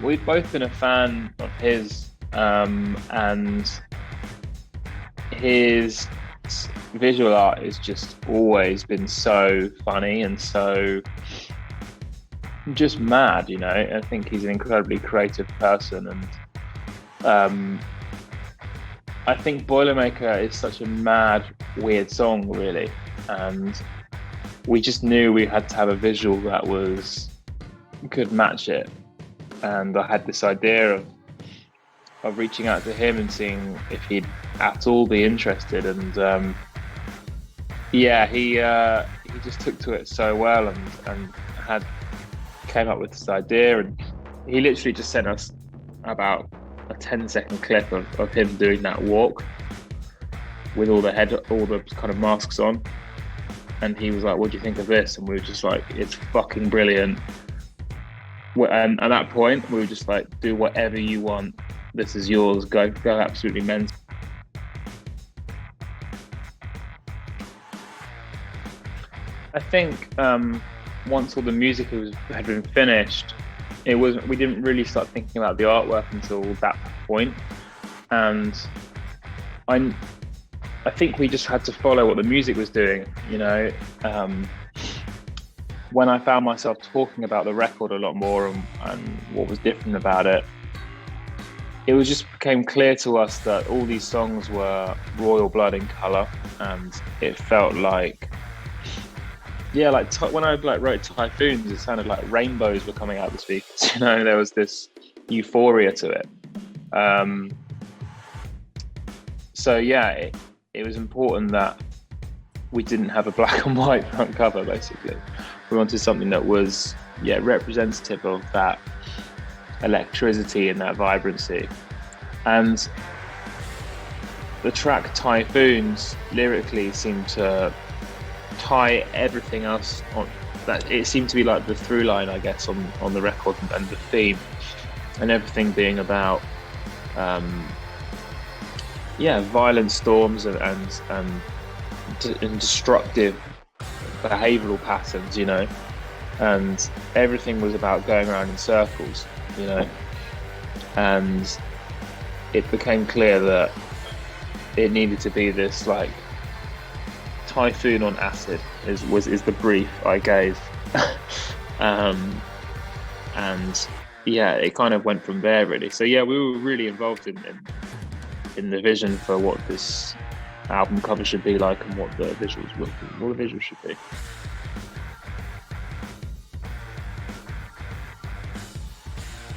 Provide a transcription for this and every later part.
We've both been a fan of his, and his visual art has just always been so funny and so just mad, you know. I think he's an incredibly creative person, and um, I think Boilermaker is such a mad, weird song, really. And we just knew we had to have a visual that was could match it. And I had this idea of reaching out to him and seeing if he'd at all be interested. And yeah, he just took to it so well, and had came up with this idea. And he literally just sent us about a 10-second clip of him doing that walk with all the kind of masks on. And he was like, "What do you think of this?" And we were just like, "It's fucking brilliant." And at that point, we were just like, "Do whatever you want. This is yours. Go absolutely mental." I think once all the music had been finished, it was we didn't really start thinking about the artwork until that point, and I I think we just had to follow what the music was doing. You know, when I found myself talking about the record a lot more, and what was different about it, it was just became clear to us that all these songs were royal blood in color, and it felt like, yeah, like when I like wrote Typhoons, it sounded like rainbows were coming out of the speakers. You know, there was this euphoria to it. Um, so yeah, it was important that we didn't have a black and white front cover. Basically, we wanted something that was, yeah, representative of that electricity and that vibrancy. And the track Typhoons lyrically seemed to tie everything else on. That it seemed to be like the through line, I guess, on the record, and the theme, and everything being about yeah, violent storms and destructive behavioral patterns, you know. And everything was about going around in circles, you know. And it became clear that it needed to be this like typhoon on acid is the brief I gave. And yeah, it kind of went from there, really. So yeah, we were really involved in the vision for what this album cover should be like, and what the visuals should be.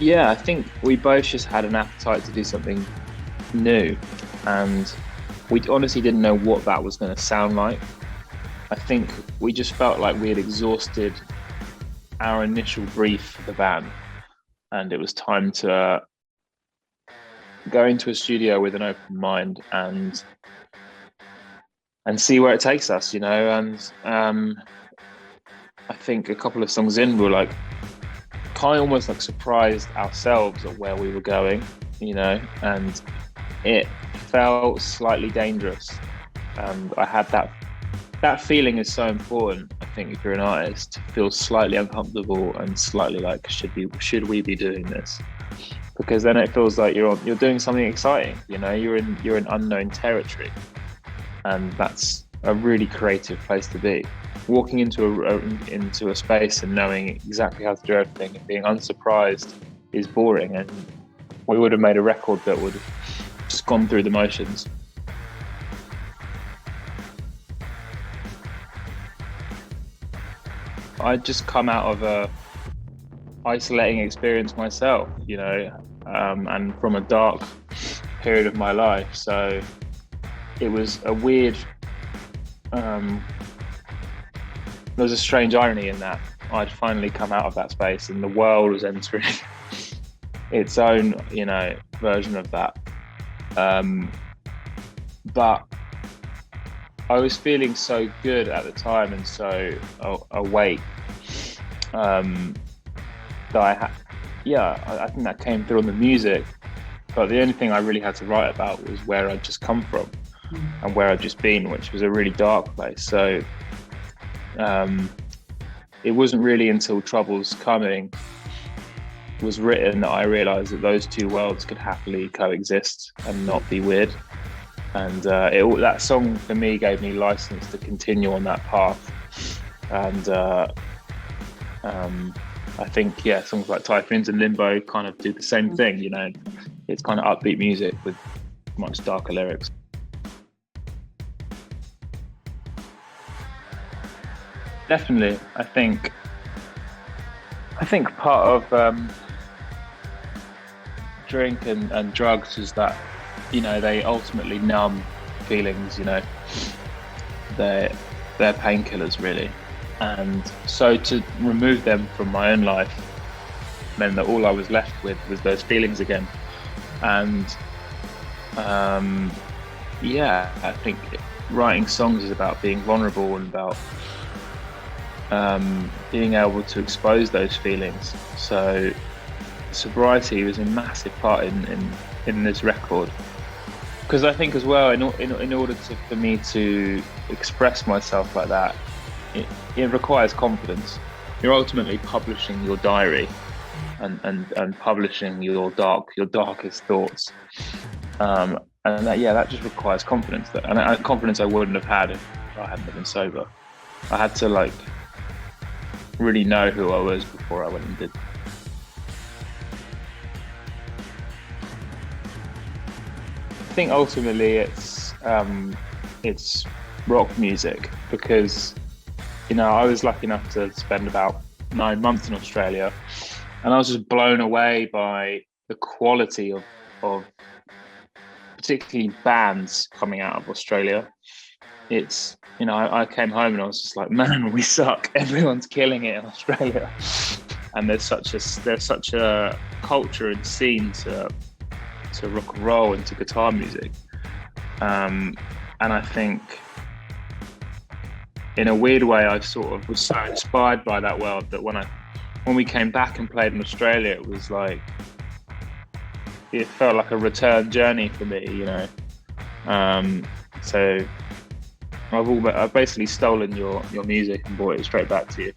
Yeah, I think we both just had an appetite to do something new, and we honestly didn't know what that was going to sound like. I think we just felt like we had exhausted our initial brief for the band, and it was time to go into a studio with an open mind and see where it takes us, you know. And I think a couple of songs in, we were like kind of almost like surprised ourselves at where we were going, you know, and it felt slightly dangerous. And I had that feeling is so important. I think if you're an artist, to feel slightly uncomfortable and slightly like, should we be doing this? Because then it feels like you're doing something exciting. You know, you're in unknown territory, and that's a really creative place to be. Walking into a space and knowing exactly how to do everything and being unsurprised is boring. And we would have made a record that would have just gone through the motions. I'd just come out of a isolating experience myself, you know, and from a dark period of my life. So it was a weird, there was a strange irony in that. I'd finally come out of that space, and the world was entering its own, you know, version of that. But I was feeling so good at the time and so awake, that I think that came through on the music. But the only thing I really had to write about was where I'd just come from and where I'd just been, which was a really dark place. So it wasn't really until Troubles Coming was written that I realised that those two worlds could happily coexist and not be weird. And that song for me gave me license to continue on that path. And I think, yeah, songs like Typhoons and Limbo kind of do the same thing. You know, it's kind of upbeat music with much darker lyrics. Definitely, I think part of drink and drugs is that, you know, they ultimately numb feelings. You know, they're painkillers really, and so to remove them from my own life meant that all I was left with was those feelings again. And yeah, I think writing songs is about being vulnerable and about being able to expose those feelings. So sobriety was a massive part in this record, because I think as well, in order for me to express myself like that, it requires confidence. You're ultimately publishing your diary and publishing your darkest thoughts, and that just requires confidence. Confidence I wouldn't have had if I hadn't been sober. I had to really know who I was before I went and did. I think ultimately it's rock music, because, you know, I was lucky enough to spend about 9 months in Australia, and I was just blown away by the quality of particularly bands coming out of Australia. It's, you know, I came home and I was just like, man, we suck. Everyone's killing it in Australia, and there's such a culture and scene to rock and roll and to guitar music, and I think in a weird way I sort of was so inspired by that world that when we came back and played in Australia, it was like, it felt like a return journey for me, you know. So I've basically stolen your music and brought it straight back to you.